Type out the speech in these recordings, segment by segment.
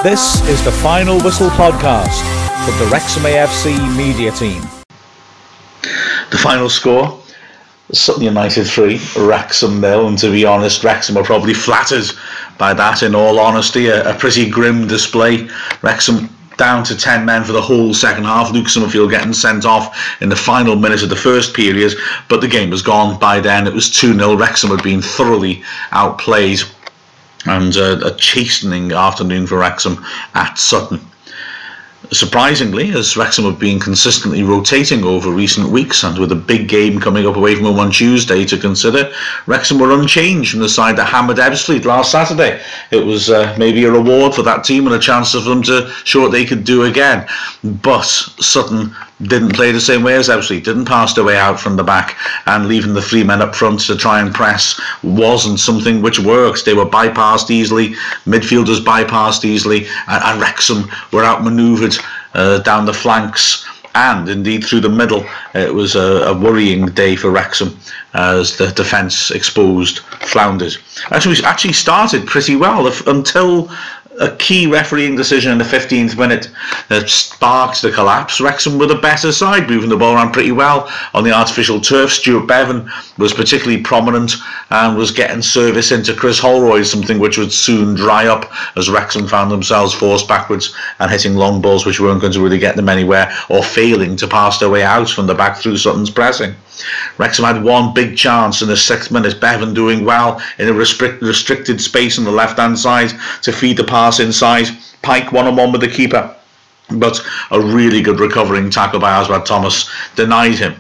This is the Final Whistle podcast from the Wrexham AFC media team. The final score, Sutton United 3, Wrexham 0, and to be honest, Wrexham are probably flattered by that, in all honesty. A pretty grim display. Wrexham down to 10 men for the whole second half. Luke Summerfield getting sent off in the final minute of the first period, but the game was gone by then. It was 2-0. Wrexham had been thoroughly outplayed, and a chastening afternoon for Wrexham at Sutton. Surprisingly, as Wrexham have been consistently rotating over recent weeks, and with a big game coming up away from home on Tuesday to consider, Wrexham were unchanged from the side that hammered Ebbsfleet last Saturday. It was maybe a reward for that team and a chance for them to show what they could do again. But Sutton didn't play the same way as Ebbsfleet, didn't pass their way out from the back, and leaving the three men up front to try and press wasn't something which worked. They were bypassed easily, midfielders bypassed easily, and Wrexham were outmanoeuvred down the flanks and indeed through the middle. It was a worrying day for Wrexham as the defence exposed floundered. Actually started pretty well until a key refereeing decision in the 15th minute that sparked the collapse. Wrexham were the better side, moving the ball around pretty well on the artificial turf. Stuart Bevan was particularly prominent and was getting service into Chris Holroyd, something which would soon dry up as Wrexham found themselves forced backwards and hitting long balls which weren't going to really get them anywhere, or failing to pass their way out from the back through Sutton's pressing. Wrexham had one big chance in the 6th minute, Bevan doing well in a restricted space on the left hand side to feed the pass inside. Pike one-on-one with the keeper, but a really good recovering tackle by Aswad Thomas denied him.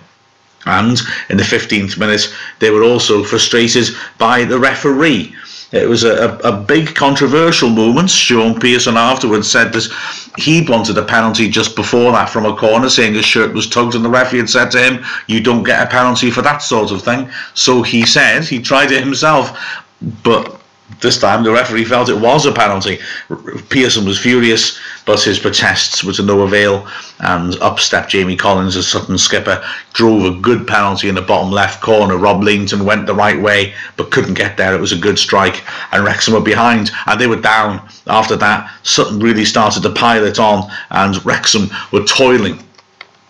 And in the 15th minute they were also frustrated by the referee. It was a big controversial moment. Sean Pearson afterwards said that he'd wanted a penalty just before that from a corner, saying his shirt was tugged, and the referee had said to him, "You don't get a penalty for that sort of thing." So he said he tried it himself, but this time the referee felt it was a penalty. Pearson was furious, but his protests were to no avail, and up stepped Jamie Collins as Sutton skipper, drove a good penalty in the bottom left corner. Rob Leamington went the right way but couldn't get there. It was a good strike, and Wrexham were behind and they were down. After that, Sutton really started to pile it on, and Wrexham were toiling.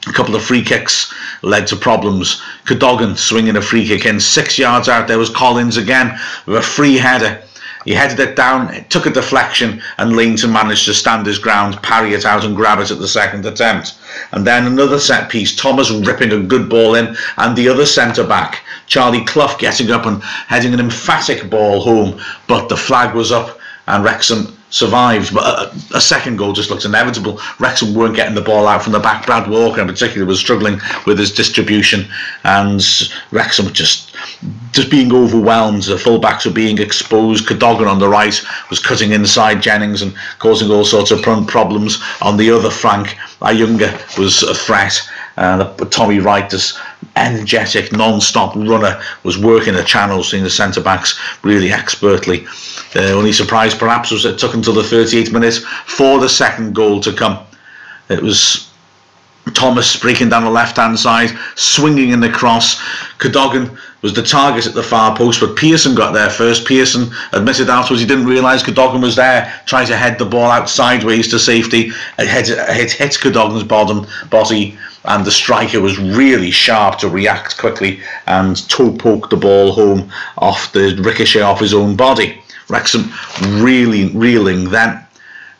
A couple of free kicks led to problems. Cadogan swinging a free kick in. 6 yards out there was Collins again with a free header. He headed it down, it took a deflection, and Leamington managed to stand his ground, parry it out and grab it at the second attempt. And then another set piece, Thomas ripping a good ball in, and the other centre-back, Charlie Clough, getting up and heading an emphatic ball home. But the flag was up and Wrexham survived. But a second goal just looked inevitable. Wrexham weren't getting the ball out from the back. Brad Walker in particular was struggling with his distribution, and Wrexham just being overwhelmed. The full-backs were being exposed. Cadogan on the right was cutting inside Jennings and causing all sorts of problems. On the other flank, Ayunga was a threat, and Tommy Wright, this energetic non-stop runner, was working the channels, seeing the centre-backs really expertly. The only surprise perhaps was it took until the 38th minute for the second goal to come. It was Thomas breaking down the left-hand side, swinging in the cross. Cadogan was the target at the far post, but Pearson got there first. Pearson admitted afterwards he didn't realise Cadogan was there, trying to head the ball out sideways to safety. It hit Cadogan's body, and the striker was really sharp to react quickly and toe poke the ball home off the ricochet off his own body. Wrexham really reeling then,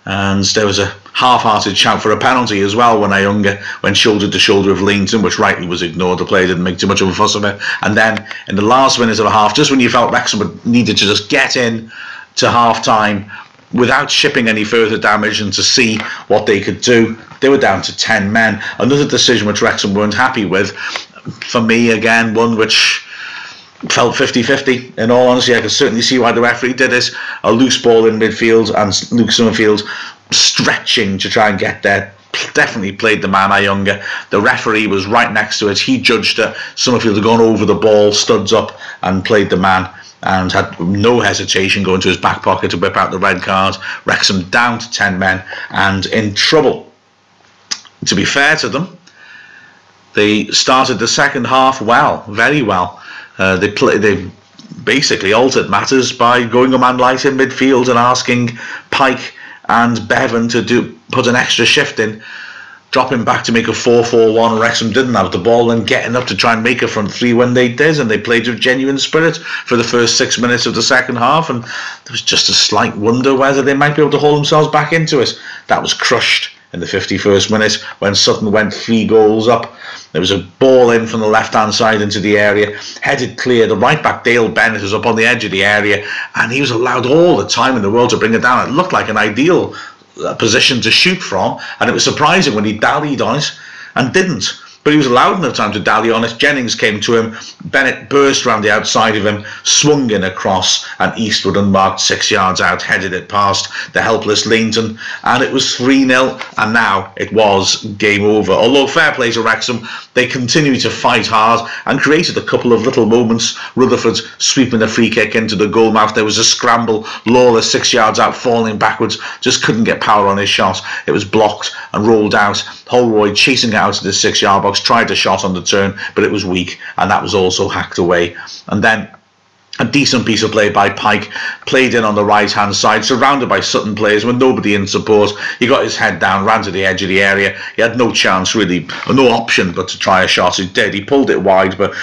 and there was a half-hearted shout for a penalty as well when Ayunga went shoulder to shoulder with Leamington, which rightly was ignored. The player didn't make too much of a fuss of it. And then in the last minute of the half, just when you felt Wrexham needed to just get in to half-time without shipping any further damage and to see what they could do, they were down to 10 men. Another decision which Wrexham weren't happy with. For me, again, one which felt 50-50. In all honesty, I could certainly see why the referee did it. A loose ball in midfield, and Luke Summerfield stretching to try and get there. Definitely played the man Ayunga. The referee was right next to it. He judged it. Summerfield had gone over the ball, studs up, and played the man, and had no hesitation going to his back pocket to whip out the red card. Wrexham down to 10 men and in trouble. To be fair to them, they started the second half well, very well. They basically altered matters by going a man light in midfield and asking Pike and Bevan to put an extra shift in, dropping back to make a 4-4-1. Wrexham didn't have the ball and getting up to try and make a front three when they did, and they played with genuine spirit for the first 6 minutes of the second half, and there was just a slight wonder whether they might be able to haul themselves back into it. That was crushed in the 51st minute when Sutton went 3 goals up. There was a ball in from the left-hand side into the area, headed clear. The right-back Dale Bennett was up on the edge of the area, and he was allowed all the time in the world to bring it down. It looked like an ideal position to shoot from, and it was surprising when he dallied on it and didn't. But he was allowed enough time to dally on it. Jennings came to him. Bennett burst round the outside of him, swung in across, and Eastwood, unmarked 6 yards out, headed it past the helpless Leighton, and it was 3-0, and now it was game over. Although fair play to Wrexham, they continued to fight hard and created a couple of little moments. Rutherford sweeping a free kick into the goal mouth. There was a scramble. Lawler 6 yards out, falling backwards, just couldn't get power on his shot. It was blocked and rolled out. Holroyd chasing it out of the 6-yard box, tried a shot on the turn, but it was weak, and that was also hacked away. And then a decent piece of play by Pike, played in on the right hand side, surrounded by Sutton players with nobody in support. He got his head down, ran to the edge of the area. He had no chance really, no option but to try a shot. He did. He pulled it wide, but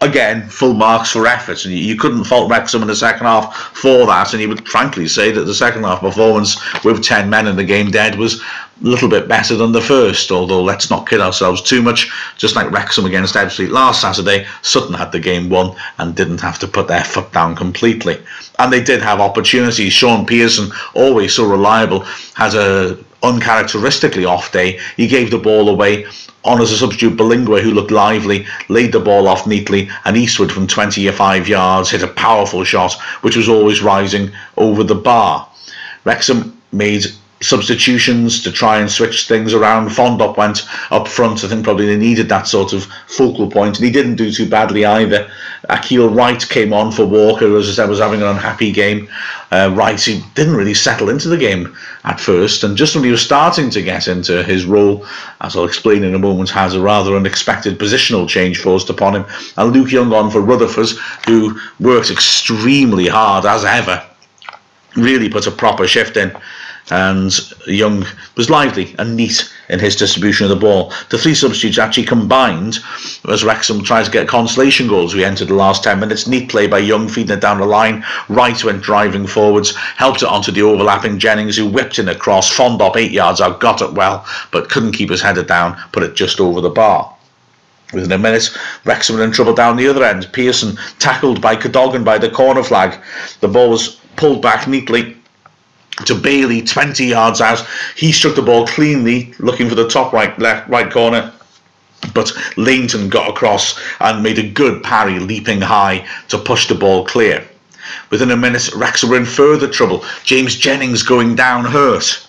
again, full marks for effort, and you couldn't fault Wrexham in the second half for that. And you would frankly say that the second half performance with 10 men in the game dead was a little bit better than the first, although let's not kid ourselves too much. Just like Wrexham against Ebbsfleet last Saturday, Sutton had the game won and didn't have to put their foot down completely. And they did have opportunities. Sean Pearson, always so reliable, has a uncharacteristically off day. He gave the ball away on as a substitute. Balingua, who looked lively, laid the ball off neatly, and Eastwood from 25 yards hit a powerful shot which was always rising over the bar. Wrexham made substitutions to try and switch things around. Fondop went up front. I think probably they needed that sort of focal point, and he didn't do too badly either. Akil Wright came on for Walker, who, as I said, was having an unhappy game. Wright, he didn't really settle into the game at first, and just when he was starting to get into his role, as I'll explain in a moment, has a rather unexpected positional change forced upon him. And Luke Young on for Rutherford, who worked extremely hard as ever, really put a proper shift in. And Young was lively and neat in his distribution of the ball. The 3 substitutes actually combined as Wrexham tried to get consolation goals. We entered the last 10 minutes. Neat play by Young, feeding it down the line. Wright went driving forwards, helped it onto the overlapping Jennings, who whipped in across. Fondop 8 yards out, got it well, but couldn't keep his header down, put it just over the bar. Within a minute, Wrexham were in trouble down the other end. Pearson tackled by Cadogan by the corner flag. The ball was pulled back neatly to Bailey, 20 yards out. He struck the ball cleanly, looking for the top right corner, but Leighton got across and made a good parry, leaping high to push the ball clear. Within a minute, Wrexham were in further trouble. James Jennings going down hurt.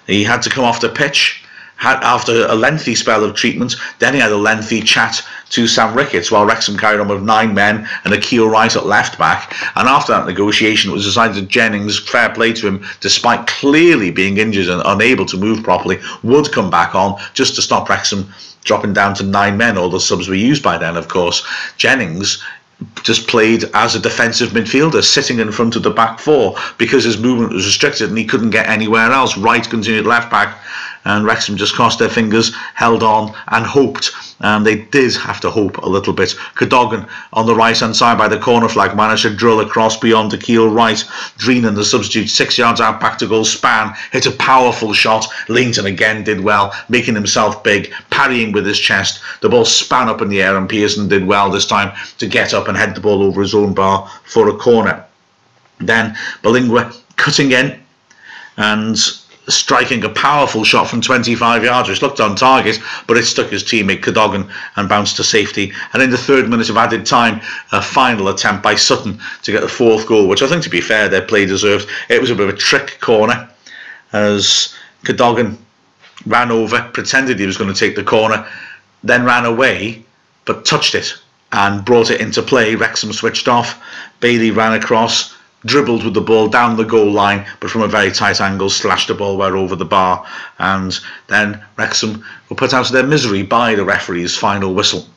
He had to come off the pitch after a lengthy spell of treatment. Then he had a lengthy chat to Sam Ricketts while Wrexham carried on with 9 men and Akil Wright at left back. And after that negotiation, it was decided that Jennings, fair play to him, despite clearly being injured and unable to move properly, would come back on just to stop Wrexham dropping down to 9 men. All the subs were used by then, of course. Jennings just played as a defensive midfielder, sitting in front of the back 4 because his movement was restricted and he couldn't get anywhere else. Wright continued left back, and Wrexham just crossed their fingers, held on and hoped. And they did have to hope a little bit. Cadogan on the right hand side by the corner flag managed to drill across beyond Akil Wright. Dreenan, the substitute, 6 yards out back to goal. Span hit a powerful shot. Leighton again did well, making himself big, parrying with his chest. The ball span up in the air, and Pearson did well this time to get up and head the ball over his own bar for a corner. Then Balingua cutting in and striking a powerful shot from 25 yards, which looked on target, but it stuck his teammate Cadogan and bounced to safety. And in the 3rd minute of added time, a final attempt by Sutton to get the 4th goal, which I think, to be fair, their play deserved. It was a bit of a trick corner as Cadogan ran over, pretended he was going to take the corner, then ran away, but touched it and brought it into play. Wrexham switched off. Bailey ran across, dribbled with the ball down the goal line, but from a very tight angle slashed the ball well over the bar, and then Wrexham were put out of their misery by the referee's final whistle.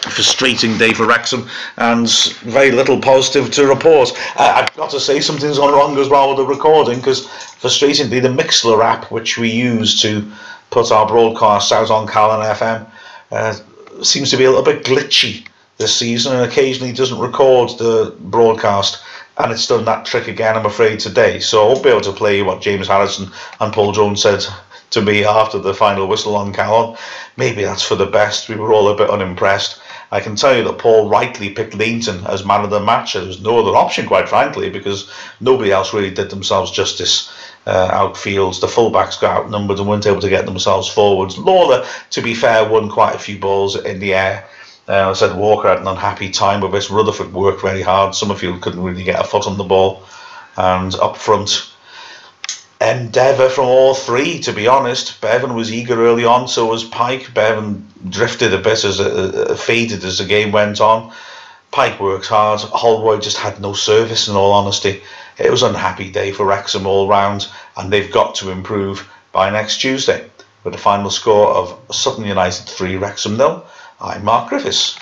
frustrating day for Wrexham, and very little positive to report. I've got to say something's gone wrong as well with the recording, because frustratingly the Mixler app, which we use to put our broadcasts out on Callan FM, seems to be a little bit glitchy this season, and occasionally doesn't record the broadcast, and it's done that trick again, I'm afraid, today. So I won't be able to play what James Harrison and Paul Jones said to me after the final whistle on Callan. Maybe that's for the best. We were all a bit unimpressed. I can tell you that Paul rightly picked Leamington as man of the match. There was no other option, quite frankly, because nobody else really did themselves justice outfields. The fullbacks got outnumbered and weren't able to get themselves forwards. Lawler, to be fair, won quite a few balls in the air. I said Walker had an unhappy time with this. Rutherford worked very hard. Summerfield couldn't really get a foot on the ball. And up front, endeavour from all three, to be honest. Bevan was eager early on, so was Pike. Bevan drifted a bit, faded as the game went on. Pike works hard. Holroyd just had no service, in all honesty. It was an unhappy day for Wrexham all round, and they've got to improve by next Tuesday. With the final score of Sutton United 3, Wrexham 0, I'm Mark Griffiths.